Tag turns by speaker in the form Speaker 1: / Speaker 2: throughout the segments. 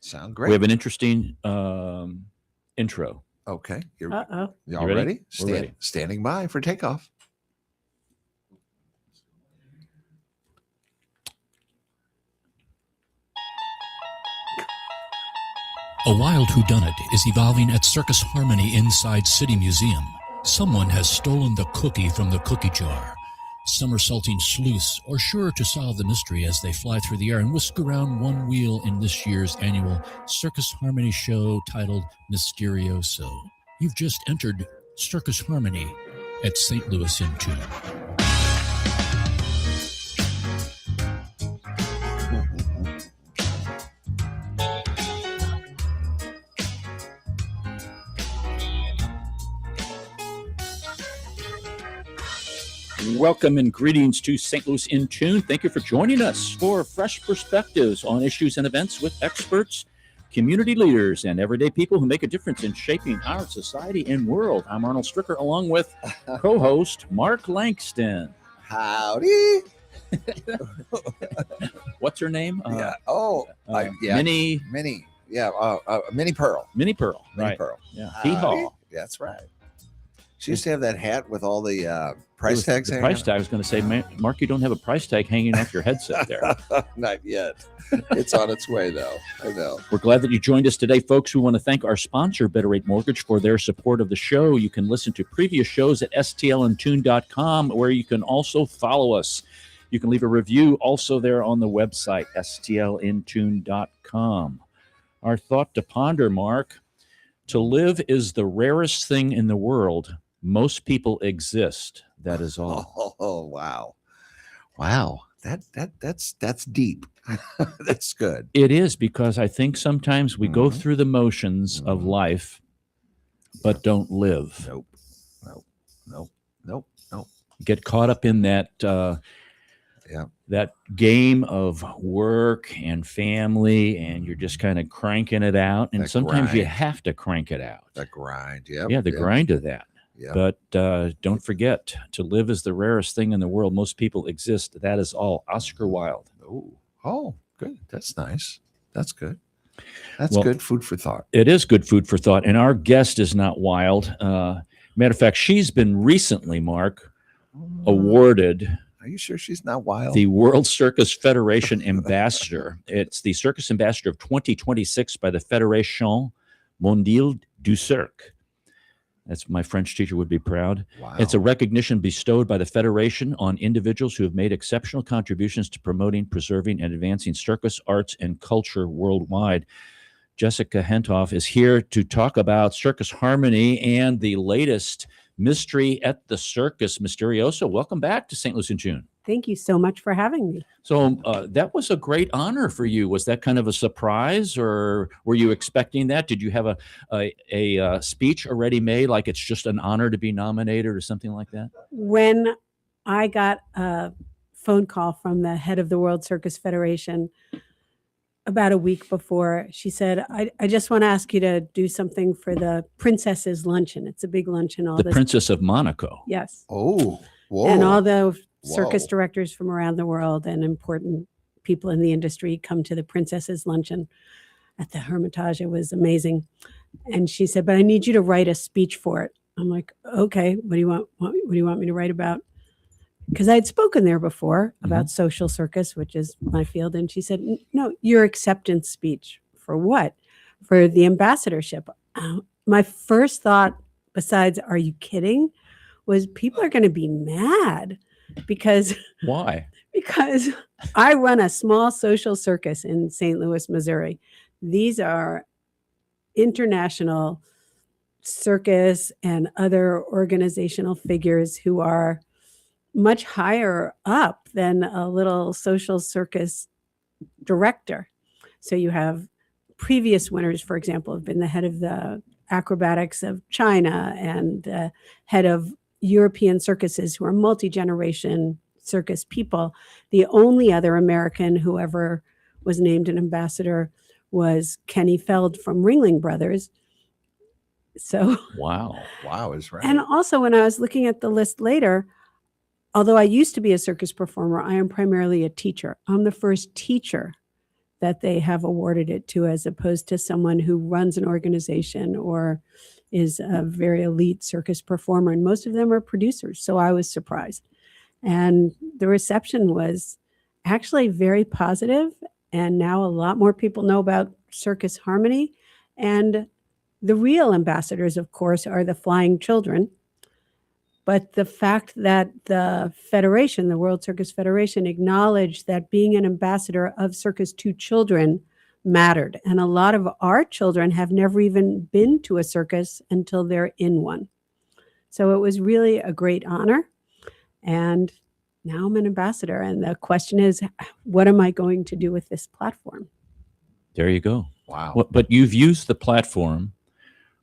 Speaker 1: Sound
Speaker 2: We
Speaker 1: great.
Speaker 2: have an interesting intro.
Speaker 1: Okay.
Speaker 3: Uh-oh.
Speaker 1: Y'all
Speaker 2: You ready?
Speaker 1: ready?
Speaker 2: We're ready.
Speaker 1: Standing by for takeoff.
Speaker 4: A wild whodunit is evolving at Circus Harmony inside City Museum. Someone has stolen the cookie from the cookie jar. Somersaulting sleuths are sure to solve the mystery as they fly through the air and whisk around one wheel in this year's annual Circus Harmony show titled Mysterioso. You've just entered Circus Harmony at St. Louis in Tune.
Speaker 2: Welcome and greetings to St. Louis in Tune. Thank you for joining us for fresh perspectives on issues and events with experts, community leaders, and everyday people who make a difference in shaping our society and world. I'm Arnold Stricker, along with co-host Mark Langston.
Speaker 1: Howdy.
Speaker 2: What's her name?
Speaker 1: Yeah.
Speaker 2: Minnie.
Speaker 1: Minnie. Yeah. Minnie Pearl.
Speaker 2: Minnie Pearl.
Speaker 1: Minnie
Speaker 2: Right.
Speaker 1: Pearl.
Speaker 2: Yeah.
Speaker 1: Howdy.
Speaker 2: Hee-haw.
Speaker 1: That's right. She used to have that hat with all the price tags.
Speaker 2: The
Speaker 1: hanging
Speaker 2: price tag. I was going to say, Mark, you don't have a price tag hanging off your headset there.
Speaker 1: Not yet. It's on its way, though. I know.
Speaker 2: We're glad that you joined us today, folks. We want to thank our sponsor, Better Rate Mortgage, for their support of the show. You can listen to previous shows at stlintune.com, where you can also follow us. You can leave a review also there on the website, stlintune.com. Our thought to ponder, Mark: to live is the rarest thing in the world. Most people exist. That is all.
Speaker 1: Oh, wow. Wow. That's deep. That's good.
Speaker 2: It is, because I think sometimes we go through the motions of life, but don't live.
Speaker 1: Nope.
Speaker 2: Get caught up in that that game of work and family, and you're just kind of cranking it out. And
Speaker 1: That
Speaker 2: sometimes you
Speaker 1: grind.
Speaker 2: have to crank it out.
Speaker 1: The grind. Yep.
Speaker 2: Yeah, the grind of that.
Speaker 1: Yep.
Speaker 2: But don't forget, to live is the rarest thing in the world. Most people exist. That is all. Oscar Wilde.
Speaker 1: Oh, good. That's nice. That's good. That's
Speaker 2: Well,
Speaker 1: good food for thought.
Speaker 2: It is good food for thought. And our guest is not wild. Matter of fact, she's been recently, Mark, awarded
Speaker 1: Are you sure she's not wild?
Speaker 2: the World Circus Federation Ambassador. It's the Circus Ambassador of 2026 by the Fédération Mondiale du Cirque. That's, my French teacher would be proud.
Speaker 1: Wow.
Speaker 2: It's a recognition bestowed by the Federation on individuals who have made exceptional contributions to promoting, preserving, and advancing circus arts and culture worldwide. Jessica Hentoff is here to talk about Circus Harmony and the latest mystery at the circus, Mysterioso. Welcome back to St. Louis in June.
Speaker 3: Thank you so much for having me.
Speaker 2: So that was a great honor for you. Was that kind of a surprise, or were you expecting that? Did you have a speech already made, like it's just an honor to be nominated or something like that?
Speaker 3: When I got a phone call from the head of the World Circus Federation about a week before, she said, I just want to ask you to do something for the Princess's Luncheon. It's a big luncheon.
Speaker 2: The Princess of Monaco.
Speaker 3: Yes.
Speaker 1: Oh, whoa.
Speaker 3: And all the circus
Speaker 1: Whoa.
Speaker 3: directors from around the world and important people in the industry come to the Princess's Luncheon at the Hermitage. It was amazing. And she said, but I need you to write a speech for it. I'm like, okay, what do you want me to write about? Because I had spoken there before about social circus, which is my field. And she said, no, your acceptance speech. For what? For the ambassadorship. My first thought, besides, are you kidding? Was people are going to be mad. Because
Speaker 2: Why?
Speaker 3: Because I run a small social circus in St. Louis, Missouri. These are international circus and other organizational figures who are much higher up than a little social circus director. So you have previous winners, for example, have been the head of the acrobatics of China and head of European circuses who are multi-generation circus people. The only other American who ever was named an ambassador was Kenny Feld from Ringling Brothers. So
Speaker 1: Wow, is right.
Speaker 3: And also, when I was looking at the list later, although I used to be a circus performer, I am primarily a teacher. I'm the first teacher that they have awarded it to, as opposed to someone who runs an organization or is a very elite circus performer. And most of them are producers. So I was surprised. And the reception was actually very positive. And now a lot more people know about Circus Harmony. And the real ambassadors, of course, are the flying children. But the fact that the Federation, the World Circus Federation, acknowledged that being an ambassador of circus to children mattered. And a lot of our children have never even been to a circus until they're in one. So it was really a great honor. And now I'm an ambassador. And the question is, what am I going to do with this platform?
Speaker 2: There you go.
Speaker 1: Wow.
Speaker 2: But you've used the platform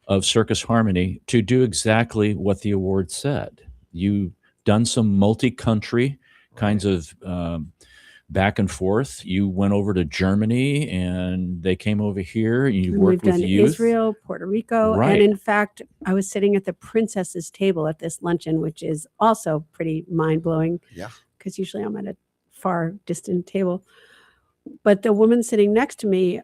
Speaker 2: of Circus Harmony to do exactly what the award said. You've done some multi-country kinds of back and forth. You went over to Germany and they came over here. You
Speaker 3: And
Speaker 2: worked
Speaker 3: we've
Speaker 2: with
Speaker 3: done
Speaker 2: youth.
Speaker 3: Israel, Puerto Rico.
Speaker 2: Right.
Speaker 3: And in fact, I was sitting at the princess's table at this luncheon, which is also pretty mind-blowing.
Speaker 1: Yeah.
Speaker 3: Because usually I'm at a far distant table. But the woman sitting next to me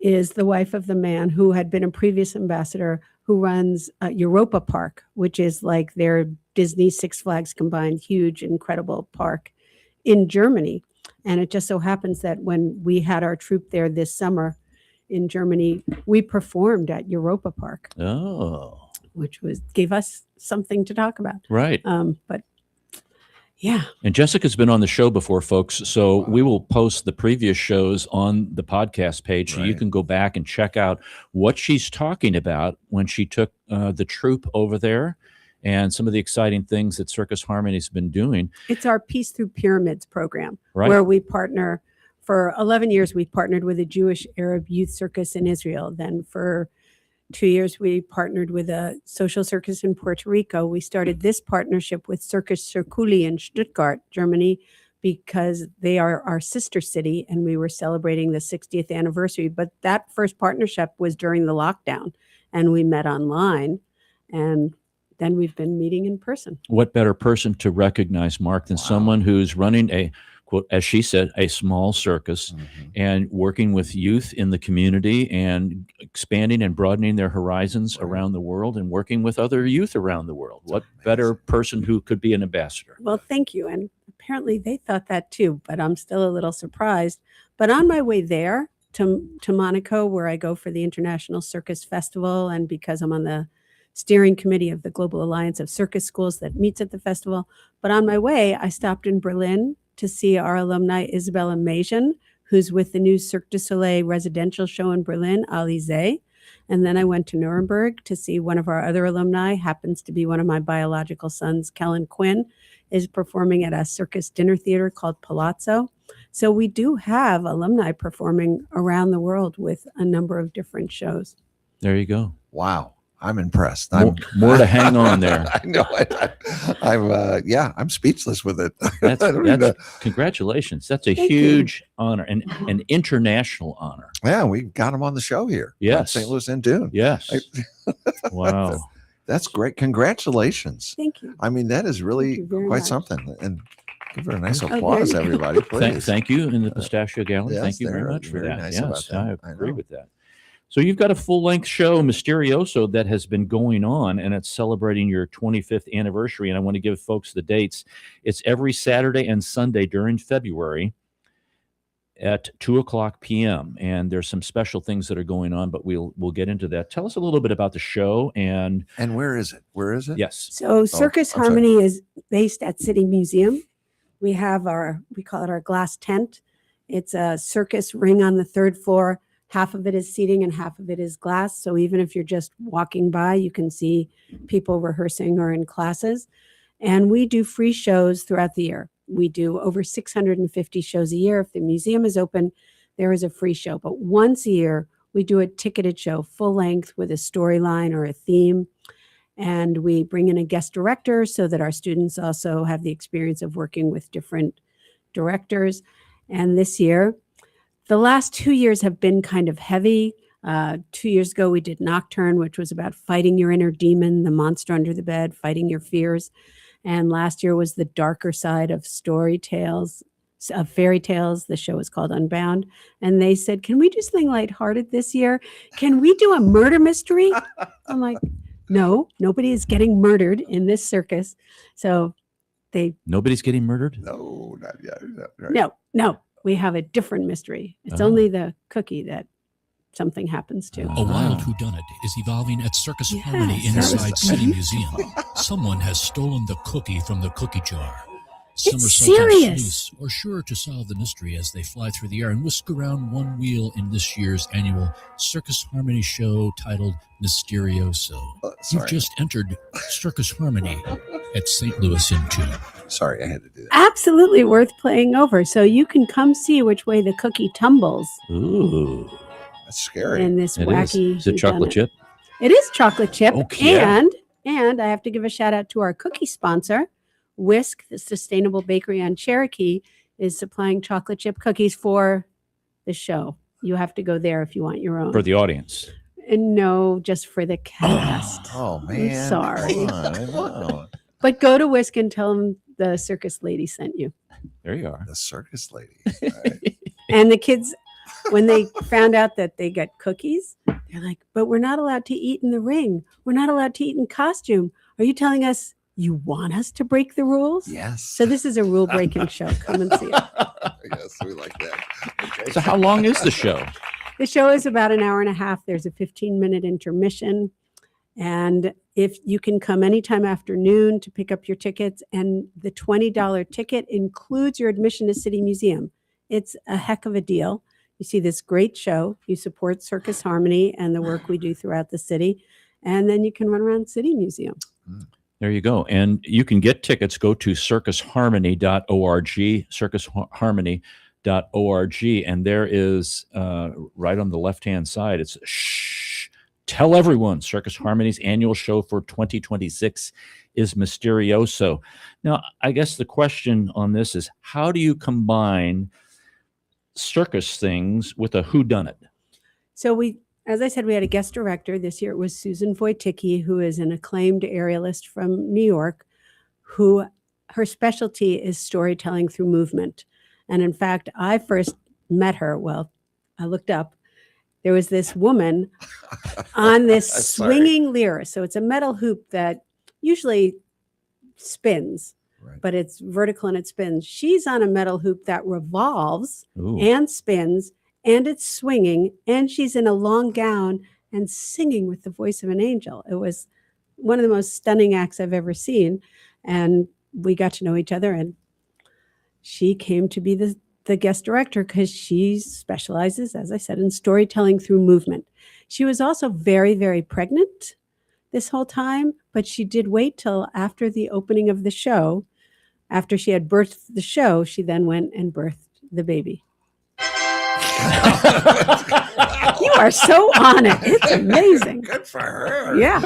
Speaker 3: is the wife of the man who had been a previous ambassador, who runs Europa Park, which is like their Disney Six Flags combined, huge, incredible park in Germany. And it just so happens that when we had our troupe there this summer in Germany, we performed at Europa Park,
Speaker 2: Oh,
Speaker 3: which gave us something to talk about.
Speaker 2: right.
Speaker 3: But yeah,
Speaker 2: And Jessica's been on the show before, folks. So we will post the previous shows on the podcast page so you
Speaker 1: Right.
Speaker 2: can go back and check out what she's talking about when she took the troupe over there and some of the exciting things that Circus Harmony's been doing.
Speaker 3: it's our Peace Through Pyramids program,
Speaker 2: Right.
Speaker 3: where we partner. For 11 years, we partnered with a Jewish Arab youth circus in Israel. Then for 2 years, we partnered with a social circus in Puerto Rico. We started this partnership with Circus Circuli in Stuttgart, Germany, because they are our sister city and we were celebrating the 60th anniversary. But that first partnership was during the lockdown and we met online. And then we've been meeting in person.
Speaker 2: What better person to recognize Mark than
Speaker 1: Wow.
Speaker 2: someone who's running a, quote, as she said, a small circus
Speaker 1: Mhm.
Speaker 2: and working with youth in the community and expanding and broadening their horizons
Speaker 1: Right.
Speaker 2: around the world and working with other youth around the world. What better
Speaker 1: amazing.
Speaker 2: person who could be an ambassador?
Speaker 3: Well, thank you. And apparently they thought that too, but I'm still a little surprised. But on my way there to Monaco, where I go for the International Circus Festival, and because I'm on the steering committee of the Global Alliance of Circus Schools that meets at the festival, but on my way, I stopped in Berlin to see our alumni Isabella Majan, who's with the new Cirque du Soleil residential show in Berlin, Alizé. And then I went to Nuremberg to see one of our other alumni, happens to be one of my biological sons, Kellen Quinn, is performing at a circus dinner theater called Palazzo. So we do have alumni performing around the world with a number of different shows.
Speaker 2: There you go.
Speaker 1: Wow. I'm impressed.
Speaker 2: More to hang on there.
Speaker 1: I know. I'm speechless with it.
Speaker 2: That's,
Speaker 1: I don't even-
Speaker 2: congratulations. That's a
Speaker 3: Thank you.
Speaker 2: huge honor and an international honor.
Speaker 1: yeah, we got him on the show here.
Speaker 2: Yes.
Speaker 1: St. Louis and Dune.
Speaker 2: Yes. Wow.
Speaker 1: That's great. Congratulations.
Speaker 3: Thank you.
Speaker 1: I mean, that is really
Speaker 3: you very
Speaker 1: quite
Speaker 3: much.
Speaker 1: something. And give her a nice
Speaker 3: Oh, there
Speaker 1: applause,
Speaker 3: you go.
Speaker 1: everybody. Please.
Speaker 2: Thank you in the Pistachio Gallery.
Speaker 1: yes,
Speaker 2: Thank you very
Speaker 1: they're
Speaker 2: much for
Speaker 1: very
Speaker 2: that.
Speaker 1: nice
Speaker 2: Yes,
Speaker 1: about that.
Speaker 2: I
Speaker 1: I
Speaker 2: agree
Speaker 1: know.
Speaker 2: with that. So you've got a full-length show, Mysterioso, that has been going on, and it's celebrating your 25th anniversary. And I want to give folks the dates. It's every Saturday and Sunday during February at 2:00 p.m. And there's some special things that are going on, but we'll get into that. Tell us a little bit about the show. And
Speaker 1: And where is it? Where is it?
Speaker 2: yes,
Speaker 3: So Circus
Speaker 1: I'm sorry.
Speaker 3: Harmony is based at City Museum. We have we call it our glass tent. It's a circus ring on the third floor. Half of it is seating and half of it is glass. So even if you're just walking by, you can see people rehearsing or in classes. And we do free shows throughout the year. We do over 650 shows a year. If the museum is open, there is a free show. But once a year, we do a ticketed show, full length with a storyline or a theme. And we bring in a guest director so that our students also have the experience of working with different directors. And this year, the last 2 years have been kind of heavy. 2 years ago, we did Nocturne, which was about fighting your inner demon, the monster under the bed, fighting your fears. And last year was the darker side of story tales, of fairy tales. The show is called Unbound. And they said, can we do something lighthearted this year? Can we do a murder mystery? I'm like, no, nobody is getting murdered in this circus. So
Speaker 2: Nobody's getting murdered?
Speaker 1: No, not yet. Right.
Speaker 3: no, we have a different mystery. It's only the cookie that something happens to.
Speaker 4: A wild whodunit is evolving at Circus
Speaker 3: Yes.
Speaker 4: Harmony inside
Speaker 3: Circus.
Speaker 4: City Museum. Someone has stolen the cookie from the cookie jar. Some
Speaker 3: It's
Speaker 4: are sometimes
Speaker 3: serious.
Speaker 4: loose or sure to solve the mystery as they fly through the air and whisk around one wheel in this year's annual Circus Harmony show titled Mysterioso. You've
Speaker 1: Sorry.
Speaker 4: just entered Circus Harmony at St. Louis in June.
Speaker 1: Sorry, I had to do that.
Speaker 3: Absolutely worth playing over. So you can come see which way the cookie tumbles
Speaker 2: Ooh.
Speaker 1: That's scary.
Speaker 3: in this
Speaker 2: It
Speaker 3: wacky.
Speaker 2: is. Is it chocolate
Speaker 3: whodunit.
Speaker 2: chip?
Speaker 3: It is chocolate chip.
Speaker 2: Okay.
Speaker 3: And I have to give a shout out to our cookie sponsor, Whisk, the sustainable bakery on Cherokee, is supplying chocolate chip cookies for the show. You have to go there if you want your own.
Speaker 2: For the audience.
Speaker 3: And no, just for the cast.
Speaker 1: Oh man,
Speaker 3: sorry.
Speaker 1: Come on, I know.
Speaker 3: But go to Whisk and tell them the circus lady sent you.
Speaker 2: There you are.
Speaker 1: The circus lady. Right.
Speaker 3: And the kids, when they found out that they got cookies, they're like, but we're not allowed to eat in the ring. We're not allowed to eat in costume. Are you telling us you want us to break the rules?
Speaker 1: Yes.
Speaker 3: So this is a rule breaking show. Come and see it.
Speaker 1: Yes, we like that. Okay.
Speaker 2: So how long is the show?
Speaker 3: The show is about an hour and a half. There's a 15-minute intermission. And if you can come anytime after noon to pick up your tickets, and the $20 ticket includes your admission to City Museum. It's a heck of a deal. You see this great show. You support Circus Harmony and the work we do throughout the city. And then you can run around City Museum.
Speaker 2: There you go. And you can get tickets. Go to circusharmony.org, circusharmony.org. And there is right on the left-hand side, it's shh, tell everyone Circus Harmony's annual show for 2026 is Mysterioso. Now, I guess the question on this is, how do you combine circus things with a whodunit?
Speaker 3: So as I said, we had a guest director. This year it was Susan Wojcicki, who is an acclaimed aerialist from New York, who her specialty is storytelling through movement. And in fact, I first met her, well, I looked up, there was this woman on this
Speaker 1: Sorry.
Speaker 3: swinging lyra. So it's a metal hoop that usually spins,
Speaker 1: Right.
Speaker 3: but it's vertical and it spins. She's on a metal hoop that revolves
Speaker 2: Ooh.
Speaker 3: and spins, and it's swinging, and she's in a long gown and singing with the voice of an angel. It was one of the most stunning acts I've ever seen. And we got to know each other, and she came to be the guest director because she specializes, as I said, in storytelling through movement. She was also very, very pregnant this whole time, but she did wait till after the opening of the show. After she had birthed the show, she then went and birthed the baby. You are so on it. It's amazing.
Speaker 1: Good for her.
Speaker 3: Yeah.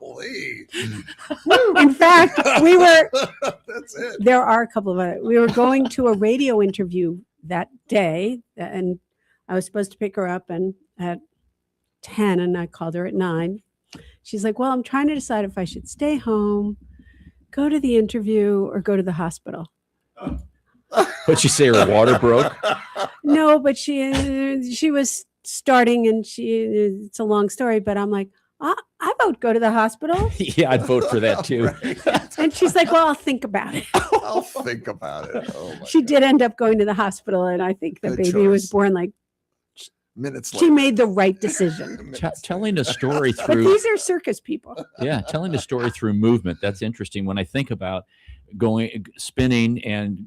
Speaker 1: Golly.
Speaker 3: In fact, we were,
Speaker 1: That's it.
Speaker 3: there are a couple of other, we were going to a radio interview that day, and I was supposed to pick her up and at 10, and I called her at 9. She's like, well, I'm trying to decide if I should stay home, go to the interview, or go to the hospital.
Speaker 2: What'd she say? Her water broke?
Speaker 3: No, but she was starting, and it's a long story, but I'm like, I vote go to the hospital.
Speaker 2: Yeah, I'd vote for that too.
Speaker 3: And she's like, well, I'll think about it.
Speaker 1: I'll think about it. Oh my
Speaker 3: She
Speaker 1: God.
Speaker 3: did end up going to the hospital, and I think the
Speaker 1: Good
Speaker 3: baby was
Speaker 1: choice.
Speaker 3: born like
Speaker 1: Minutes
Speaker 3: she
Speaker 1: later.
Speaker 3: made the right decision.
Speaker 1: Minutes
Speaker 2: Telling a story
Speaker 3: But
Speaker 2: through
Speaker 3: these are circus people.
Speaker 2: Yeah, telling the story through movement. That's interesting. When I think about spinning and,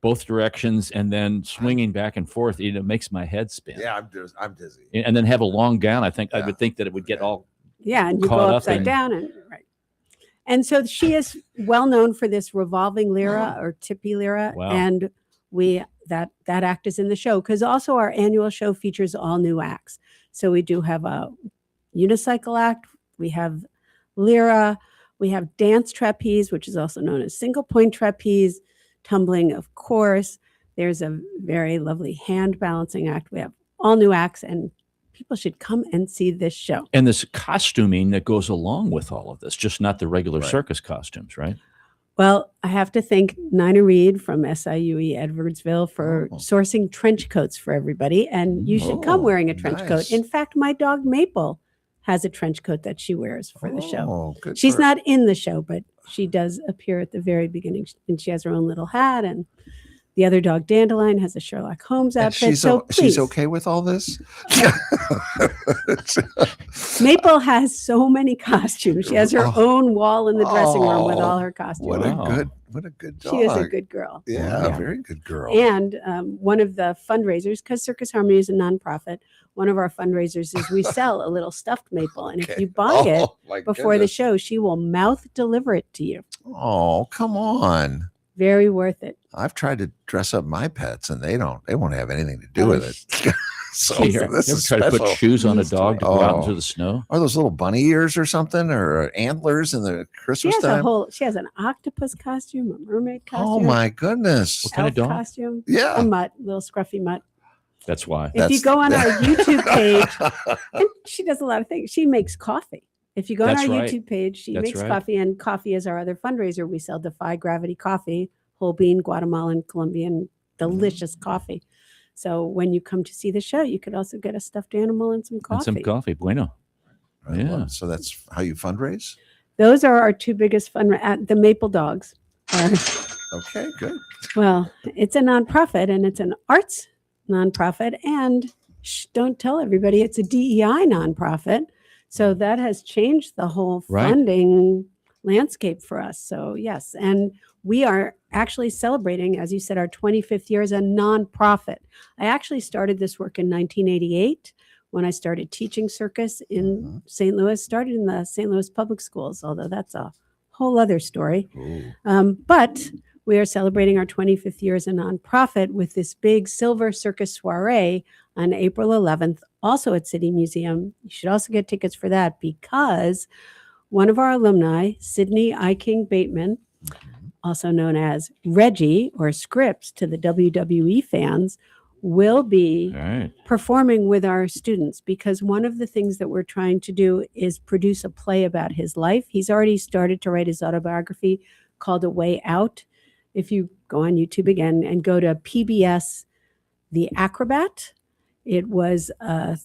Speaker 2: both directions and then swinging back and forth, it makes my head spin.
Speaker 1: Yeah, I'm dizzy.
Speaker 2: And then have a long gown. I
Speaker 1: Yeah.
Speaker 2: would think that it would get all,
Speaker 3: Yeah, and you
Speaker 2: Caught
Speaker 3: go
Speaker 2: up
Speaker 3: upside
Speaker 2: in-
Speaker 3: down and right. And so she is well known for this revolving lyra or tippy lyra,
Speaker 2: Wow.
Speaker 3: and that act is in the show because also our annual show features all new acts. So we do have a unicycle act, we have lyra, we have dance trapeze, which is also known as single point trapeze, tumbling, of course. There's a very lovely hand balancing act. We have all new acts, and people should come and see this show.
Speaker 2: and this costuming that goes along with all of this, just not the regular
Speaker 1: Right.
Speaker 2: circus costumes, right?
Speaker 3: Well, I have to thank Nina Reed from SIUE Edwardsville for sourcing trench coats for everybody. And you should come wearing a trench coat. In fact, my dog Maple has a trench coat that she wears for the show.
Speaker 1: Good.
Speaker 3: She's not in the show, but she does appear at the very beginning. And she has her own little hat. And the other dog, Dandelion, has a Sherlock Holmes outfit.
Speaker 1: She's okay with all this?
Speaker 3: Maple has so many costumes. She has her own wall in the dressing room with all her costumes.
Speaker 1: What a good dog.
Speaker 3: She is a good girl.
Speaker 1: Yeah, very good girl.
Speaker 3: And one of the fundraisers, because Circus Harmony is a nonprofit, one of our fundraisers is we sell a little stuffed Maple. And if you buy it before the show, she will mouth deliver it to you.
Speaker 1: Oh, come on.
Speaker 3: Very worth it.
Speaker 1: I've tried to dress up my pets and they won't have anything to do with it. So this
Speaker 2: you ever
Speaker 1: is
Speaker 2: try to put
Speaker 1: special.
Speaker 2: shoes on a dog to go out into the snow?
Speaker 1: Are those little bunny ears or something, or antlers in the Christmas time?
Speaker 3: She has an octopus costume, a mermaid costume.
Speaker 1: Oh my goodness!
Speaker 2: What kind of dog?
Speaker 3: Costume?
Speaker 1: Yeah,
Speaker 3: a mutt, little scruffy mutt.
Speaker 2: That's why.
Speaker 3: If you go on our YouTube page, and she does a lot of things. She makes coffee. If you go on our YouTube page, she makes coffee, and coffee is our other fundraiser. We sell Defy Gravity coffee, whole bean, Guatemalan, Colombian, delicious coffee. So when you come to see the show, you could also get a stuffed animal and some coffee.
Speaker 2: Bueno. Yeah.
Speaker 1: So that's how you fundraise?
Speaker 3: Those are our two biggest the Maple Dogs.
Speaker 1: Okay, good.
Speaker 3: Well, it's a nonprofit and it's an arts nonprofit. And don't tell everybody it's a DEI nonprofit. So that has changed the whole funding landscape for us. So yes, and we are actually celebrating, as you said, our 25th year as a nonprofit. I actually started this work in 1988 when I started teaching circus in St. Louis, started in the St. Louis public schools, although that's a whole other story. But we are celebrating our 25th year as a nonprofit with this big Silver Circus Soiree on April 11th, also at City Museum. You should also get tickets for that because one of our alumni, Sydney I. King Bateman, also known as Reggie or Scripps to the WWE fans, will be performing with our students because one of the things that we're trying to do is produce a play about his life. He's already started to write his autobiography called A Way Out. If you go on YouTube again and go to PBS The Acrobat, it was a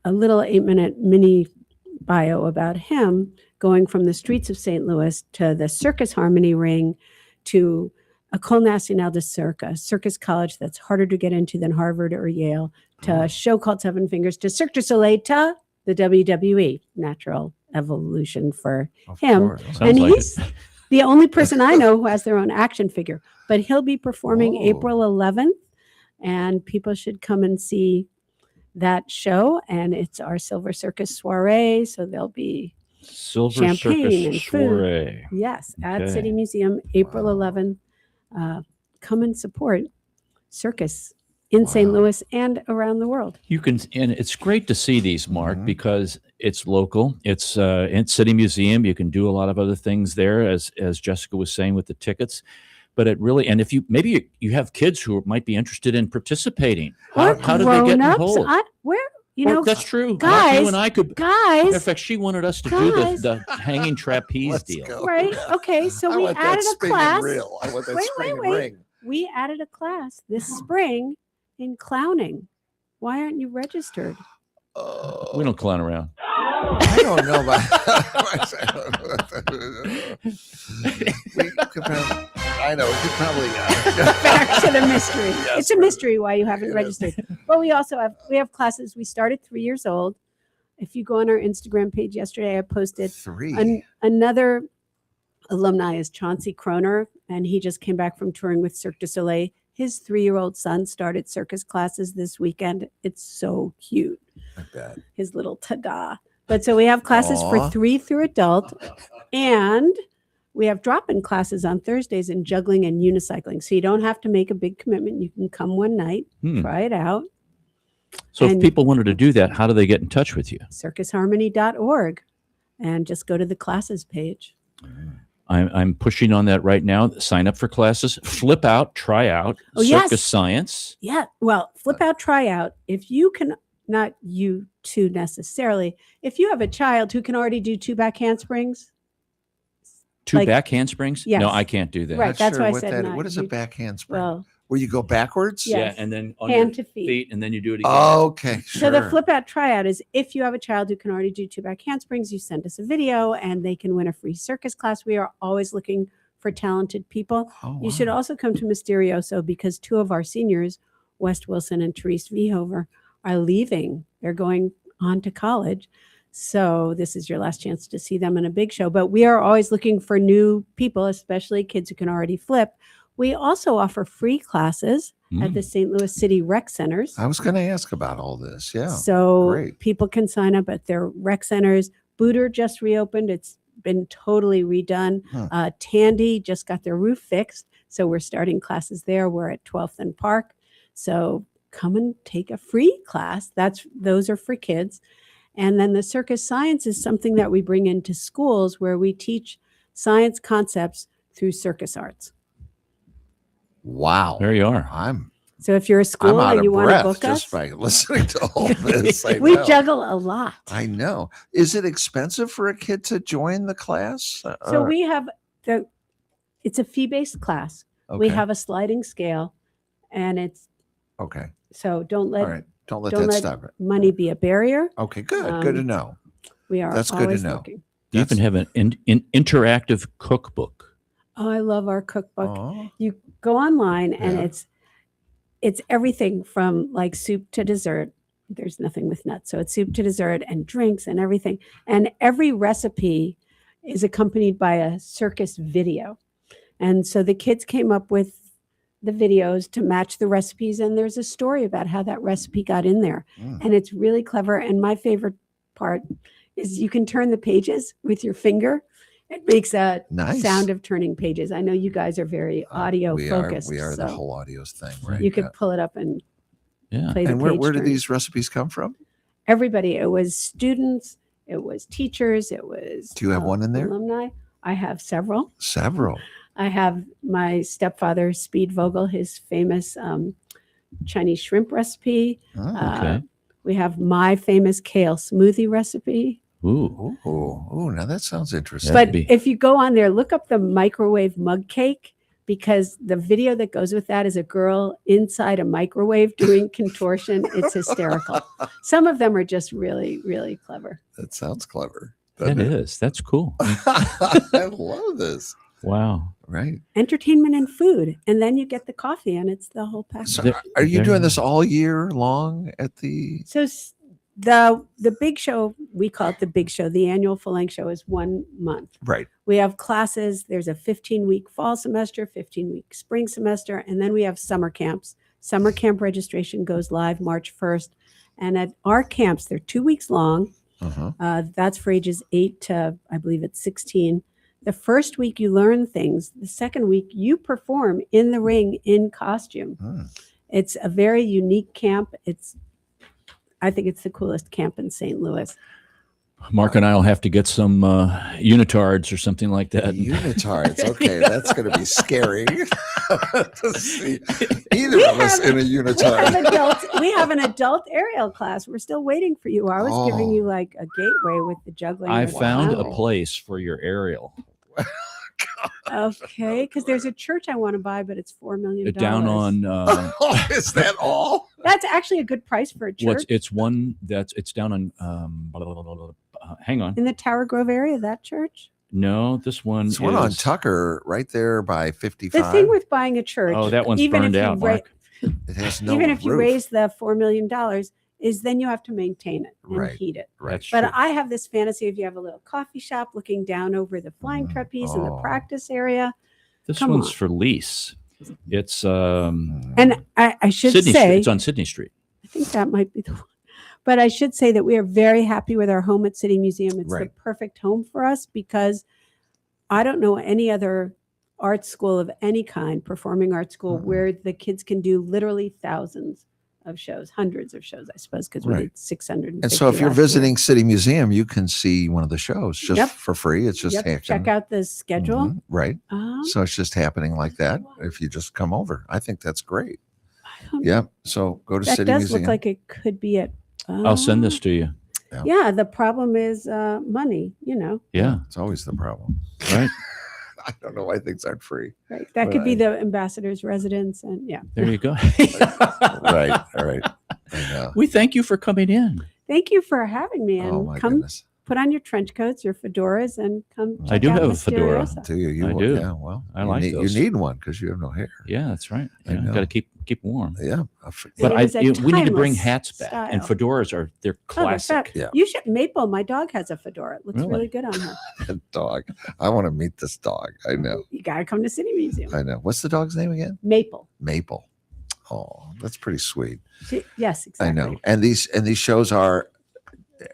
Speaker 3: little 8-minute mini bio about him going from the streets of St. Louis to the Circus Harmony Ring to École Nationale de Circus college that's harder to get into than Harvard or Yale, to a show called Seven Fingers, to Cirque du Soleil, to the WWE, natural evolution for him. And he's the only person I know who has their own action figure, but he'll be performing April 11th and people should come and see that show. And it's our Silver Circus soiree. So there'll be
Speaker 2: Silver
Speaker 3: champagne and
Speaker 2: Circus
Speaker 3: food.
Speaker 2: soiree.
Speaker 3: Yes, at City Museum, April 11th. Come and support circus in St. Louis and around the world.
Speaker 2: You can, and it's great to see these, Mark, because it's local. It's in City Museum. You can do a lot of other things there, as Jessica was saying with the tickets. But it really, and if you maybe you have kids who might be interested in participating, how do they get involved?
Speaker 3: That's
Speaker 2: true.
Speaker 3: Guys,
Speaker 2: you and I could.
Speaker 3: Guys,
Speaker 2: in fact, she wanted us to do the hanging trapeze deal.
Speaker 1: Go.
Speaker 3: Right. Okay. So we added a class.
Speaker 1: I want that spinning ring.
Speaker 3: We added a class this spring in clowning. Why aren't you registered?
Speaker 2: We don't clown around.
Speaker 1: I don't know about. I know. We could probably.
Speaker 3: Back to the mystery. Yes, it's a mystery why you haven't registered. But we also have classes. We started 3 years old. If you go on our Instagram page yesterday, I posted
Speaker 1: 3.
Speaker 3: Another alumni is Chauncey Croner, and he just came back from touring with Cirque du Soleil. His 3-year-old son started circus classes this weekend. It's so cute.
Speaker 1: Like that.
Speaker 3: His little ta-da. But so we have classes for 3 through adult, and we have drop-in classes on Thursdays in juggling and unicycling. So you don't have to make a big commitment. You can come one night, try it out.
Speaker 2: So if people wanted to do that, how do they get in touch with you?
Speaker 3: circusharmony.org, and just go to the classes page.
Speaker 2: I'm pushing on that right now. Sign up for classes. Flip out, try out, circus science.
Speaker 3: Yeah. Well, flip out, try out. If you can, not you two necessarily, if you have a child who can already do 2 back handsprings,
Speaker 2: Two
Speaker 3: Like-
Speaker 2: back handsprings?
Speaker 3: Yes.
Speaker 2: No, I can't do that.
Speaker 3: Right,
Speaker 1: Not
Speaker 3: that's
Speaker 1: sure
Speaker 3: why I
Speaker 1: what
Speaker 3: said
Speaker 1: that-
Speaker 3: not.
Speaker 1: What is a
Speaker 3: You-
Speaker 1: back handspring?
Speaker 3: Well,
Speaker 1: Where you go backwards?
Speaker 3: Yeah.
Speaker 2: Yeah, and then on
Speaker 3: hand
Speaker 2: your
Speaker 3: to feet.
Speaker 2: and then you do it again.
Speaker 1: Okay, sure.
Speaker 3: So the flip out tryout is if you have a child who can already do two back handsprings, you send us a video and they can win a free circus class. We are always looking for talented people.
Speaker 1: Oh,
Speaker 3: You should
Speaker 1: wow.
Speaker 3: also come to Mysterioso because two of our seniors, West Wilson and Therese Vehover, are leaving. They're going on to college. So this is your last chance to see them in a big show. But we are always looking for new people, especially kids who can already flip. We also offer free classes at the St. Louis City Rec Centers.
Speaker 1: I was going to ask about all this. Yeah.
Speaker 3: So
Speaker 1: great.
Speaker 3: people can sign up at their rec centers. Booter just reopened. It's been totally redone.
Speaker 1: Huh.
Speaker 3: Tandy just got their roof fixed. So we're starting classes there. We're at 12th and Park. So come and take a free class. Those are for kids. And then the circus science is something that we bring into schools where we teach science concepts through circus arts.
Speaker 1: Wow.
Speaker 2: There you are.
Speaker 3: So if you're a
Speaker 1: I'm
Speaker 3: school
Speaker 1: out
Speaker 3: and you
Speaker 1: of
Speaker 3: want to
Speaker 1: breath
Speaker 3: book
Speaker 1: just
Speaker 3: us,
Speaker 1: by listening to all this. I
Speaker 3: we
Speaker 1: know.
Speaker 3: juggle a lot.
Speaker 1: I know. Is it expensive for a kid to join the class?
Speaker 3: So we have it's a fee-based class. We
Speaker 1: Okay.
Speaker 3: have a sliding scale, and
Speaker 1: Okay.
Speaker 3: so don't
Speaker 1: All
Speaker 3: let
Speaker 1: right. Don't let
Speaker 3: don't
Speaker 1: that
Speaker 3: let
Speaker 1: stop it.
Speaker 3: money be a barrier.
Speaker 1: Okay. Good. Good to
Speaker 3: Um,
Speaker 1: know.
Speaker 3: We are
Speaker 1: That's good to
Speaker 3: always
Speaker 1: know.
Speaker 3: looking.
Speaker 2: You even have an interactive cookbook.
Speaker 3: Oh, I love our cookbook.
Speaker 1: Oh,
Speaker 3: You go online and
Speaker 1: Yeah.
Speaker 3: it's everything from like soup to dessert. There's nothing with nuts. So it's soup to dessert and drinks and everything. And every recipe is accompanied by a circus video. And so the kids came up with the videos to match the recipes. And there's a story about how that recipe got in there.
Speaker 1: Mm.
Speaker 3: And it's really clever. And my favorite part is you can turn the pages with your finger. It makes a
Speaker 1: Nice.
Speaker 3: sound of turning pages. I know you guys are very audio
Speaker 1: we
Speaker 3: focused.
Speaker 1: Are, we are
Speaker 3: so
Speaker 1: the whole audios thing, right?
Speaker 3: you could
Speaker 1: Yeah.
Speaker 3: pull it up and
Speaker 2: Yeah.
Speaker 3: play the
Speaker 1: And where
Speaker 3: page
Speaker 1: did
Speaker 3: turning.
Speaker 1: these recipes come from?
Speaker 3: Everybody. It was students. It was teachers. It was.
Speaker 1: Do you have one in there?
Speaker 3: Alumni. I have several.
Speaker 1: Several.
Speaker 3: I have my stepfather, Speed Vogel, his famous Chinese shrimp recipe.
Speaker 1: Oh,
Speaker 2: Okay.
Speaker 3: We have my famous kale smoothie recipe.
Speaker 2: Ooh.
Speaker 1: oh, now that sounds interesting.
Speaker 2: That'd
Speaker 3: But
Speaker 2: be-
Speaker 3: if you go on there, look up the microwave mug cake because the video that goes with that is a girl inside a microwave doing contortion. It's hysterical. Some of them are just really, really clever.
Speaker 1: That sounds clever.
Speaker 2: That
Speaker 1: doesn't it?
Speaker 2: is. That's cool.
Speaker 1: I love this.
Speaker 2: Wow.
Speaker 1: Right.
Speaker 3: Entertainment and food. And then you get the coffee and it's the whole package.
Speaker 1: So
Speaker 2: There-
Speaker 1: are you
Speaker 2: there-
Speaker 1: doing this all year long at the
Speaker 3: So the big show, we call it the big show. The annual full length show is 1 month.
Speaker 1: right?
Speaker 3: We have classes. There's a 15-week fall semester, 15-week spring semester, and then we have summer camps. Summer camp registration goes live March 1st. And at our camps, they're 2 weeks long.
Speaker 1: Uh-huh.
Speaker 3: That's for ages 8 to, I believe it's 16. The first week you learn things. The second week you perform in the ring in costume.
Speaker 1: Hmm.
Speaker 3: It's a very unique camp. I think it's the coolest camp in St. Louis.
Speaker 2: Mark and I will have to get some unitards or something like that.
Speaker 1: Unitards. Okay, that's going to be scary to see either of us in a unitard.
Speaker 3: We have an adult aerial class. We're still waiting for you. I was giving
Speaker 1: Oh.
Speaker 3: you like a gateway with the juggling.
Speaker 2: I
Speaker 3: and the
Speaker 2: found a
Speaker 3: clown.
Speaker 2: place for your aerial
Speaker 3: Okay, because there's a church I want to buy, but it's $4 million.
Speaker 2: down on
Speaker 1: Is that all?
Speaker 3: That's actually a good price for a church
Speaker 2: what's it's one that's it's down on hang on.
Speaker 3: in the Tower Grove area. That church.
Speaker 2: No, this one
Speaker 1: It's one on
Speaker 2: is
Speaker 1: Tucker right there by 55.
Speaker 3: The thing with buying a church.
Speaker 2: Oh, that one's
Speaker 3: even if
Speaker 2: burned
Speaker 3: you
Speaker 2: out,
Speaker 3: ra-
Speaker 2: Mark.
Speaker 1: It has no
Speaker 3: even if you
Speaker 1: roof.
Speaker 3: raise the $4 million, is then you have to maintain it and
Speaker 1: Right.
Speaker 3: heat it.
Speaker 1: Right.
Speaker 2: That's
Speaker 3: But
Speaker 2: true.
Speaker 3: I have this fantasy if you have a little coffee shop looking down over the flying trapeze in the
Speaker 1: Oh.
Speaker 3: practice area.
Speaker 2: This
Speaker 3: come
Speaker 2: one's
Speaker 3: on.
Speaker 2: for lease. It's
Speaker 3: And I should
Speaker 2: Sydney Street.
Speaker 3: say,
Speaker 2: It's on Sydney Street.
Speaker 3: I think that might be the one. But I should say that we are very happy with our home at City Museum. It's
Speaker 1: Right.
Speaker 3: the perfect home for us because I don't know any other art school of any kind, performing art school,
Speaker 1: Mhm.
Speaker 3: where the kids can do literally thousands of shows, hundreds of shows, I suppose, because we
Speaker 1: Right.
Speaker 3: did 600.
Speaker 1: And so if you're visiting City Museum, you can see one of the shows just
Speaker 3: Yep.
Speaker 1: for free. It's just happening.
Speaker 3: check out the schedule.
Speaker 1: Mhm, right.
Speaker 3: Um,
Speaker 1: So it's just happening like that if you just come over. I think that's great.
Speaker 3: I don't-
Speaker 1: Yeah. So go to
Speaker 3: that
Speaker 1: City
Speaker 3: does
Speaker 1: Museum.
Speaker 3: look like it could be at.
Speaker 2: I'll send this to you.
Speaker 3: Yeah, the problem is money. You know.
Speaker 2: Yeah,
Speaker 1: It's always the problem.
Speaker 2: right.
Speaker 1: I don't know why things aren't free.
Speaker 3: Right. That could be the ambassador's residence. And yeah.
Speaker 2: There you go.
Speaker 1: Right. All right. I know.
Speaker 2: We thank you for coming in.
Speaker 3: Thank you for having me. And
Speaker 1: Oh my
Speaker 3: come
Speaker 1: goodness.
Speaker 3: put on your trench coats, your fedoras, and come.
Speaker 2: I
Speaker 3: check
Speaker 2: do
Speaker 3: out
Speaker 2: have a fedora.
Speaker 3: Mysteriosa.
Speaker 1: Do you?
Speaker 2: I do.
Speaker 1: Yeah. Well,
Speaker 2: I like
Speaker 1: you
Speaker 2: those.
Speaker 1: You need one because you have no hair.
Speaker 2: Yeah, that's right.
Speaker 1: I know.
Speaker 2: Got to keep warm.
Speaker 1: Yeah.
Speaker 2: But
Speaker 3: It is a
Speaker 2: we need to bring
Speaker 3: timeless
Speaker 2: hats back, and
Speaker 3: style.
Speaker 2: fedoras they're
Speaker 3: Oh, they're
Speaker 2: classic.
Speaker 3: fab.
Speaker 1: Yeah.
Speaker 3: You should. Maple, my dog has a fedora. It looks
Speaker 2: Really?
Speaker 3: really good on her.
Speaker 1: That dog. I want to meet this dog. I know.
Speaker 3: You got to come to City Museum.
Speaker 1: I know. What's the dog's name again?
Speaker 3: Maple.
Speaker 1: Maple. Oh, that's pretty sweet.
Speaker 3: Yes, exactly.
Speaker 1: I know. And these shows are.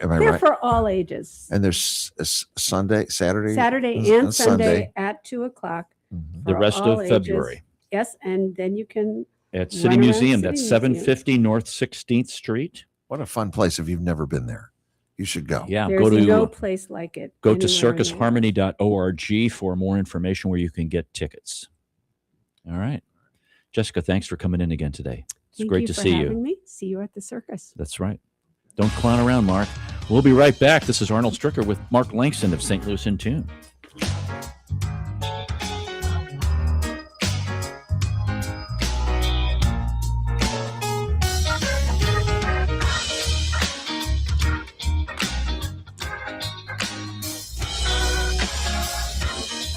Speaker 1: Am I
Speaker 3: They're
Speaker 1: right?
Speaker 3: for all ages.
Speaker 1: And there's Sunday, Saturday,
Speaker 3: Saturday and Sunday at 2:00.
Speaker 1: Mhm.
Speaker 2: The
Speaker 3: for
Speaker 2: rest
Speaker 3: all
Speaker 2: of
Speaker 3: ages.
Speaker 2: February
Speaker 3: Yes, and then you can.
Speaker 2: at
Speaker 3: Run
Speaker 2: City
Speaker 3: around
Speaker 2: Museum.
Speaker 3: City
Speaker 2: That's
Speaker 3: Museum.
Speaker 2: 750 North 16th Street.
Speaker 1: What a fun place! If you've never been there, you should go.
Speaker 2: Yeah,
Speaker 3: There's
Speaker 2: go to
Speaker 3: no place like it.
Speaker 2: go to
Speaker 3: anywhere in the world.
Speaker 2: circusharmony.org for more information where you can get tickets. All right, Jessica, thanks for coming in again today. It's
Speaker 3: Thank
Speaker 2: great
Speaker 3: you
Speaker 2: to
Speaker 3: for
Speaker 2: see
Speaker 3: having
Speaker 2: you.
Speaker 3: Me. See you at the circus.
Speaker 2: That's right. Don't clown around, Mark. We'll be right back. This is Arnold Stricker with Mark Langston of St. Louis in Tune.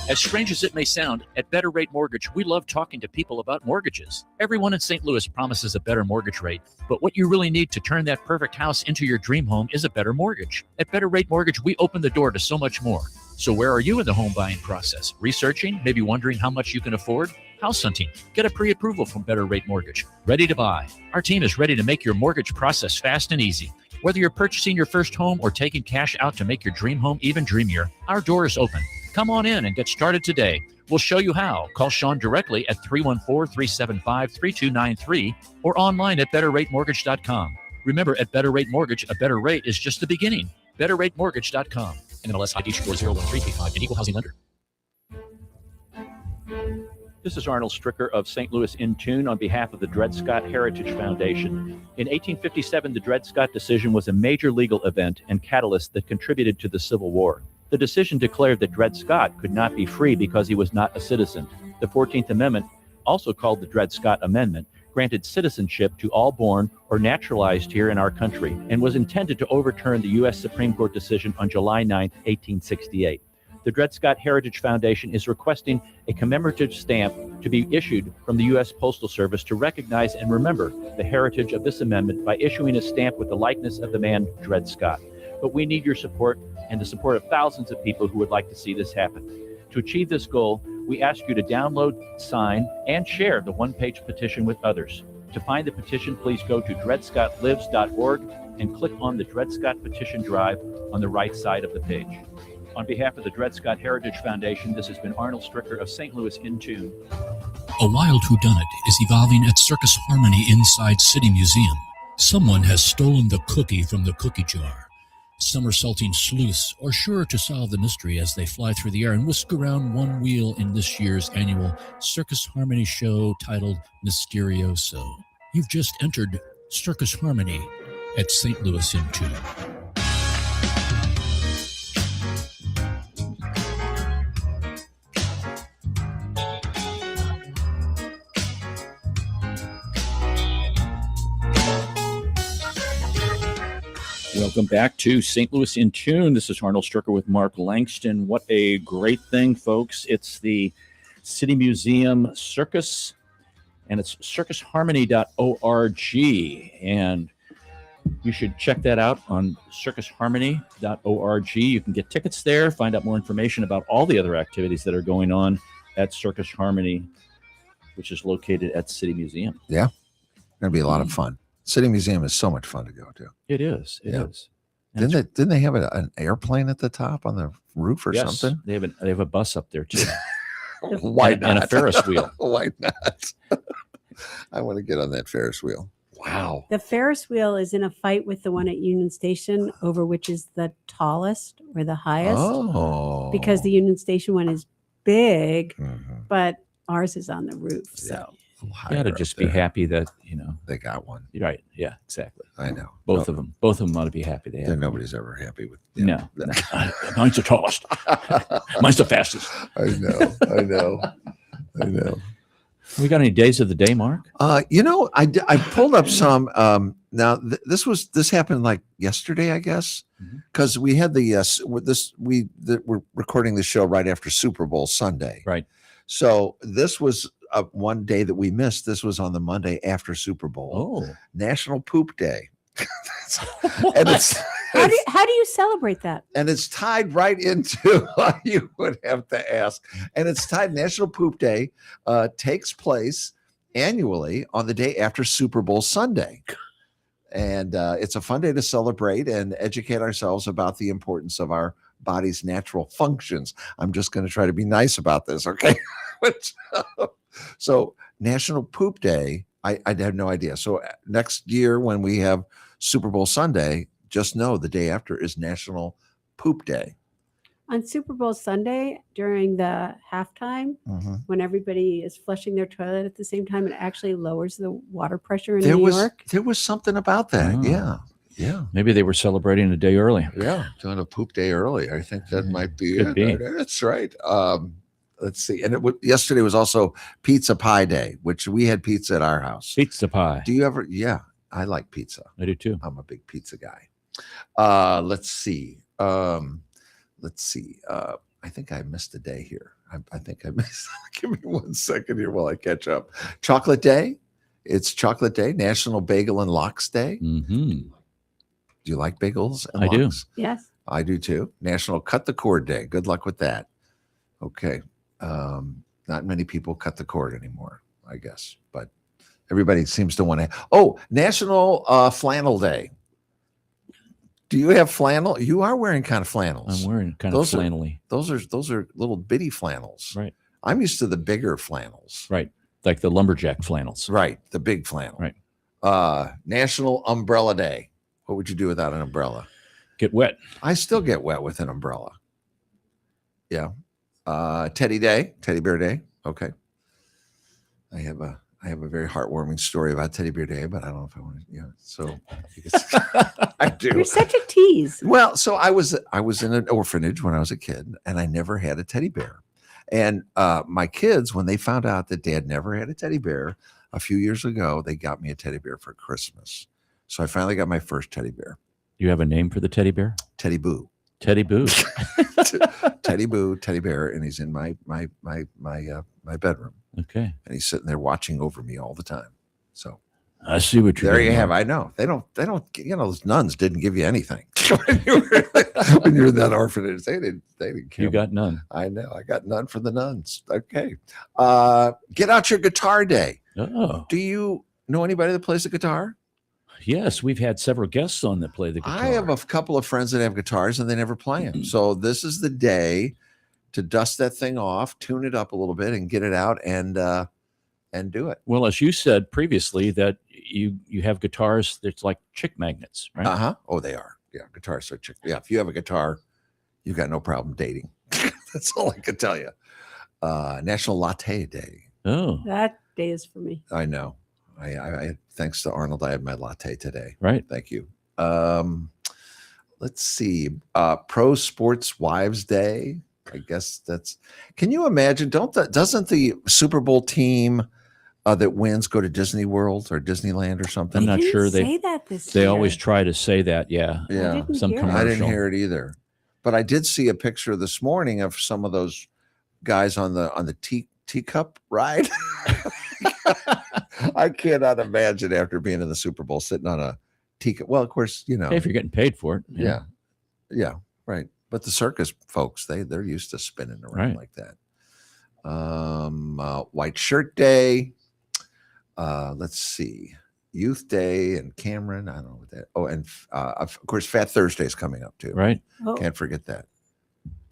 Speaker 2: As strange as it may sound, at Better Rate Mortgage, we love talking to people about mortgages. Everyone in St. Louis promises a better mortgage rate, but what you really need to turn that perfect house into your dream home is a better mortgage. At Better Rate Mortgage, we open the door to so much more. So where are you in the home buying process? Researching? Maybe wondering how much you can afford? House hunting? Get a pre-approval from Better Rate Mortgage. Ready to buy? Our team is ready to make your mortgage process fast and easy. Whether you're purchasing your first home or taking cash out to make your dream home even dreamier, our door is open. Come on in and get started today. We'll show you how. Call Sean directly at 314-375-3293 or online at betterratemortgage.com. Remember, at Better Rate Mortgage, a better rate is just the beginning. betterratemortgage.com. NMLS ID 401335, an equal housing lender. This is Arnold Stricker of St. Louis in Tune on behalf of the Dred Scott Heritage Foundation. In 1857, the Dred Scott decision was a major legal event and catalyst that contributed to the Civil War. The decision declared that Dred Scott could not be free because he was not a citizen. The 14th Amendment, also called the Dred Scott Amendment, granted citizenship to all born or naturalized here in our country and was intended to overturn the U.S. Supreme Court decision on July 9, 1868. The Dred Scott Heritage Foundation is requesting a commemorative stamp to be issued from the U.S. Postal Service to recognize and remember the heritage of this amendment by issuing a stamp with the likeness of the man Dred Scott. But we need your support and the support of thousands of people who would like to see this happen. To achieve this goal, we ask you to download, sign, and share the one-page petition with others. To find the petition, please go to dredscottlives.org and click on the Dred Scott Petition Drive on the right side of the page. On behalf of the Dred Scott Heritage Foundation, this has been Arnold Stricker of St. Louis in Tune.
Speaker 4: A wild whodunit is evolving at Circus Harmony inside City Museum. Someone has stolen the cookie from the cookie jar. Somersaulting sleuths are sure to solve the mystery as they fly through the air and whisk around one wheel in this year's annual Circus Harmony show titled Mysterioso. You've just entered Circus Harmony at St. Louis in Tune.
Speaker 2: Welcome back to St. Louis in Tune. This is Arnold Stricker with Mark Langston. What a great thing, folks. It's the City Museum Circus, and it's circusharmony.org. And you should check that out on circusharmony.org. You can get tickets there, find out more information about all the other activities that are going on at Circus Harmony, which is located at City Museum.
Speaker 1: Yeah. Going to be a lot of fun. City Museum is so much fun to go to.
Speaker 2: It is. It is.
Speaker 1: And didn't they have an airplane at the top on the roof or something?
Speaker 2: They have a bus up there too.
Speaker 1: Why not?
Speaker 2: And a Ferris wheel.
Speaker 1: Why not? I want to get on that Ferris wheel. Wow.
Speaker 3: The Ferris wheel is in a fight with the one at Union Station over which is the tallest or the highest.
Speaker 1: Oh.
Speaker 3: Because the Union Station one is big,
Speaker 1: Mhm.
Speaker 3: but ours is on the roof. So
Speaker 1: little
Speaker 2: You
Speaker 1: higher
Speaker 2: got to
Speaker 1: up
Speaker 2: just be
Speaker 1: there.
Speaker 2: happy that,
Speaker 1: They got one.
Speaker 2: right. Yeah, exactly.
Speaker 1: I know.
Speaker 2: Both of them ought to be happy. They have one.
Speaker 1: Nobody's ever happy with.
Speaker 2: No. Mine's the tallest. Mine's the fastest.
Speaker 1: I know.
Speaker 2: We got any days of the day, Mark?
Speaker 1: I pulled up some. Now this happened like yesterday, I guess, because we had we're recording the show right after Super Bowl Sunday,
Speaker 2: Right.
Speaker 1: So this was one day that we missed. This was on the Monday after Super Bowl.
Speaker 2: Oh,
Speaker 1: National Poop Day, and it's.
Speaker 3: How do you celebrate that?
Speaker 1: And it's tied right into what you would have to ask. And it's tied. National Poop Day takes place annually on the day after Super Bowl Sunday. And it's a fun day to celebrate and educate ourselves about the importance of our body's natural functions. I'm just going to try to be nice about this, okay? So National Poop Day, I had no idea. So next year when we have Super Bowl Sunday, just know the day after is National Poop Day.
Speaker 3: On Super Bowl Sunday, during the halftime, when everybody is flushing their toilet at the same time, it actually lowers the water pressure in New York.
Speaker 1: There was something about that.
Speaker 2: Oh.
Speaker 1: Yeah.
Speaker 2: Maybe they were celebrating a day early.
Speaker 1: Yeah. Doing a poop day early. I think that might be
Speaker 2: Could
Speaker 1: it.
Speaker 2: be.
Speaker 1: That's right. Let's see. And yesterday was also Pizza Pie Day, which we had pizza at our house.
Speaker 2: Pizza pie.
Speaker 1: Do you ever? Yeah. I like pizza.
Speaker 2: I do too.
Speaker 1: I'm a big pizza guy. Let's see. I think I missed a day here. I think I missed. Give me 1 second here while I catch up. Chocolate Day. It's Chocolate Day. National Bagel and Lox Day.
Speaker 2: Mm-hmm.
Speaker 1: Do you like bagels and
Speaker 2: I do.
Speaker 1: lox?
Speaker 3: Yes.
Speaker 1: I do too. National Cut the Cord Day. Good luck with that. Okay. Not many people cut the cord anymore, I guess, but everybody seems to want to. Oh, National Flannel Day. Do you have flannel? You are wearing kind of flannels.
Speaker 2: I'm wearing kind
Speaker 1: Those
Speaker 2: of
Speaker 1: are-
Speaker 2: flannelly.
Speaker 1: Those are little bitty flannels.
Speaker 2: Right.
Speaker 1: I'm used to the bigger flannels.
Speaker 2: Right. Like the lumberjack flannels.
Speaker 1: Right. The big flannel.
Speaker 2: Right.
Speaker 1: National Umbrella Day. What would you do without an umbrella?
Speaker 2: Get wet.
Speaker 1: I still get wet with an umbrella. Yeah. Teddy Day, Teddy Bear Day. Okay. I have a very heartwarming story about Teddy Bear Day, but I don't know if I want to. Yeah. So I do.
Speaker 3: You're such a tease.
Speaker 1: Well, so I was in an orphanage when I was a kid, and I never had a teddy bear. And my kids, when they found out that Dad never had a teddy bear a few years ago, they got me a teddy bear for Christmas. So I finally got my first teddy bear.
Speaker 2: You have a name for the teddy bear?
Speaker 1: Teddy Boo.
Speaker 2: Teddy Boo.
Speaker 1: Teddy Boo, teddy bear, and he's in my bedroom,
Speaker 2: Okay.
Speaker 1: and he's sitting there watching over me all the time. So
Speaker 2: I see what you're
Speaker 1: there
Speaker 2: doing.
Speaker 1: you have.
Speaker 2: Mark.
Speaker 1: I know they don't. Those nuns didn't give you anything when you were in that orphanage. They didn't care.
Speaker 2: You got none.
Speaker 1: I know. I got none for the nuns. Okay. Get out your guitar day.
Speaker 2: Oh,
Speaker 1: Do you know anybody that plays the guitar?
Speaker 2: yes. We've had several guests on that play the guitar.
Speaker 1: I have a couple of friends that have guitars and they never play them. So this is the day to dust that thing off, tune it up a little bit, and get it out and do it.
Speaker 2: Well, as you said previously, that you have guitars that's like chick magnets, right?
Speaker 1: Uh-huh. Oh, they are. Yeah, guitars are chick. Yeah, if you have a guitar, you've got no problem dating. That's all I can tell you. National Latte Day.
Speaker 2: Oh,
Speaker 3: That day is for me.
Speaker 1: I know. I thanks to Arnold, I had my latte today.
Speaker 2: right.
Speaker 1: Thank you. Let's see. Pro Sports Wives Day. I guess that's. Can you imagine? Doesn't the Super Bowl team that wins go to Disney World or Disneyland or something?
Speaker 2: I'm not
Speaker 3: Didn't
Speaker 2: sure
Speaker 3: say that this
Speaker 2: They
Speaker 3: year.
Speaker 2: always try to say that. Yeah.
Speaker 3: I
Speaker 1: Yeah,
Speaker 3: didn't
Speaker 2: some
Speaker 3: hear it.
Speaker 2: commercial.
Speaker 1: I didn't hear it either. But I did see a picture this morning of some of those guys on the teacup ride. I cannot imagine after being in the Super Bowl sitting on a teacup. Well, of course,
Speaker 2: Hey, if you're getting paid for it.
Speaker 1: yeah, right. But the circus folks, they're used to spinning around
Speaker 2: Right.
Speaker 1: like that. White Shirt Day. Let's see, Youth Day and Cameron. I don't know what that. Oh, and of course, Fat Thursday is coming up too.
Speaker 2: Right.
Speaker 3: Oh,
Speaker 1: Can't forget that.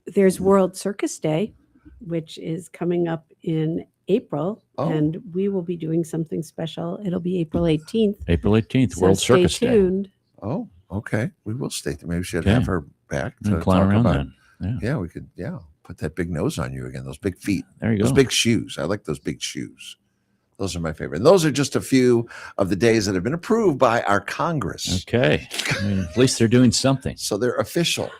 Speaker 3: there's World Circus Day, which is coming up in April,
Speaker 1: Oh.
Speaker 3: and we will be doing something special. It'll be April 18th.
Speaker 2: April 18th,
Speaker 3: So
Speaker 2: World
Speaker 3: stay
Speaker 2: Circus Day.
Speaker 3: tuned.
Speaker 1: Oh, okay. We will stay. Maybe we should
Speaker 2: Okay.
Speaker 1: have her back
Speaker 2: And
Speaker 1: to
Speaker 2: clown
Speaker 1: talk
Speaker 2: around
Speaker 1: about.
Speaker 2: then.
Speaker 1: Yeah, we could. Yeah, put that big nose on you again. Those big feet.
Speaker 2: There you
Speaker 1: Those
Speaker 2: go.
Speaker 1: big shoes. I like those big shoes. Those are my favorite. And those are just a few of the days that have been approved by our Congress.
Speaker 2: Okay. I mean, at least they're doing something.
Speaker 1: So they're official.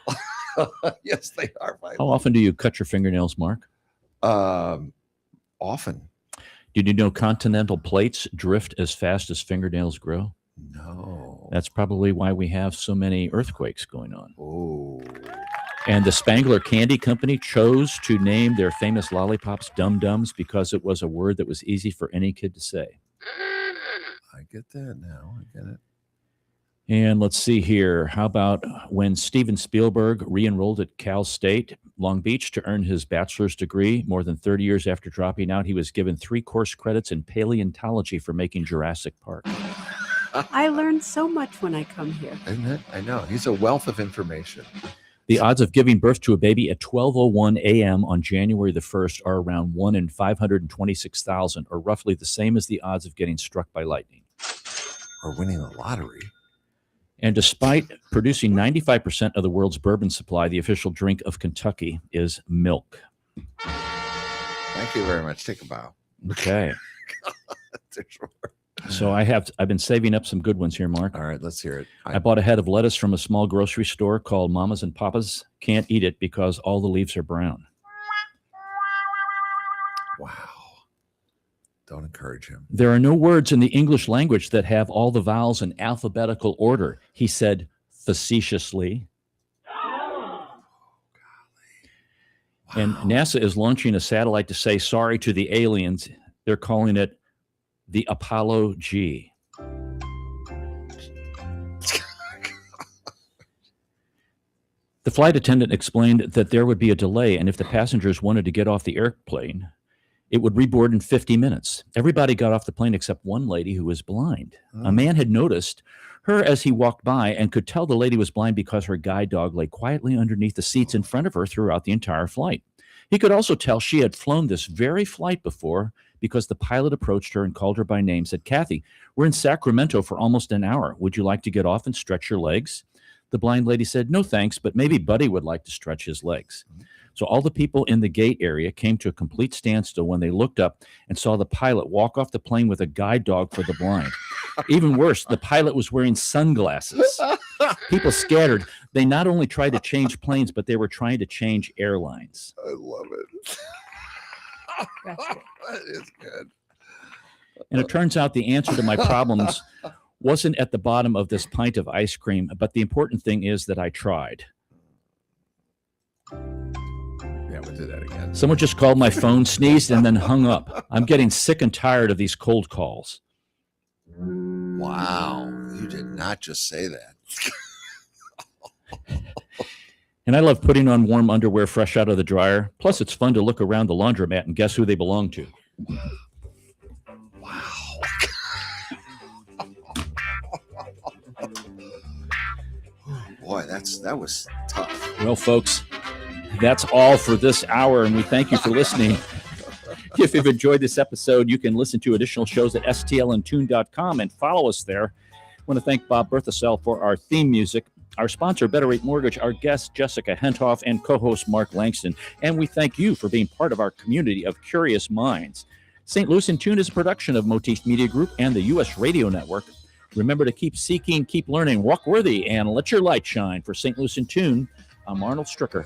Speaker 1: Yes, they are.
Speaker 2: How often do you cut your fingernails, Mark?
Speaker 1: Often.
Speaker 2: Did you know continental plates drift as fast as fingernails grow?
Speaker 1: No.
Speaker 2: That's probably why we have so many earthquakes going on.
Speaker 1: Oh.
Speaker 2: And the Spangler Candy Company chose to name their famous lollipops Dum Dums because it was a word that was easy for any kid to say.
Speaker 1: I get that now. I get it.
Speaker 2: And let's see here. How about when Steven Spielberg re-enrolled at Cal State Long Beach to earn his bachelor's degree? More than 30 years after dropping out, he was given 3 course credits in paleontology for making Jurassic Park.
Speaker 3: I learned so much when I come here.
Speaker 1: Isn't it? I know. He's a wealth of information.
Speaker 2: The odds of giving birth to a baby at 12:01 a.m. on January the 1st are around 1 in 526,000, or roughly the same as the odds of getting struck by lightning.
Speaker 1: Or winning the lottery.
Speaker 2: And despite producing 95% of the world's bourbon supply, the official drink of Kentucky is milk.
Speaker 1: Thank you very much. Take a bow.
Speaker 2: Okay. So I've been saving up some good ones here, Mark.
Speaker 1: All right, let's hear it.
Speaker 2: I bought a head of lettuce from a small grocery store called Mama's and Papa's. Can't eat it because all the leaves are brown.
Speaker 1: Wow. Don't encourage him.
Speaker 2: There are no words in the English language that have all the vowels in alphabetical order, he said facetiously.
Speaker 1: Wow.
Speaker 2: And NASA is launching a satellite to say sorry to the aliens. They're calling it the Apollo G. The flight attendant explained that there would be a delay, and if the passengers wanted to get off the airplane, it would reboard in 50 minutes. Everybody got off the plane except one lady who was blind. A man had noticed her as he walked by and could tell the lady was blind because her guide dog lay quietly underneath the seats in front of her throughout the entire flight. He could also tell she had flown this very flight before because the pilot approached her and called her by name, said, "Kathy, we're in Sacramento for almost an hour. Would you like to get off and stretch your legs?" The blind lady said, "No, thanks, but maybe Buddy would like to stretch his legs." So all the people in the gate area came to a complete standstill when they looked up and saw the pilot walk off the plane with a guide dog for the blind. Even worse, the pilot was wearing sunglasses. People scattered. They not only tried to change planes, but they were trying to change airlines.
Speaker 1: I love it. That is good.
Speaker 2: And it turns out the answer to my problems wasn't at the bottom of this pint of ice cream, but the important thing is that I tried.
Speaker 1: Yeah, we'll do that again.
Speaker 2: Someone just called my phone, sneezed, and then hung up. I'm getting sick and tired of these cold calls.
Speaker 1: Wow. You did not just say that.
Speaker 2: And I love putting on warm underwear fresh out of the dryer. Plus, it's fun to look around the laundromat and guess who they belong to.
Speaker 1: Wow. Boy, that was tough.
Speaker 2: Well, folks, that's all for this hour, and we thank you for listening. If you've enjoyed this episode, you can listen to additional shows at stlntune.com and follow us there. I want to thank Bob Berthasell for our theme music, our sponsor, Better Rate Mortgage, our guest, Jessica Hentoff, and co-host Mark Langston. And we thank you for being part of our community of curious minds. St. Louis in Tune is a production of Motif Media Group and the U.S. Radio Network. Remember to keep seeking, keep learning, walk worthy, and let your light shine. For St. Louis in Tune, I'm Arnold Stricker.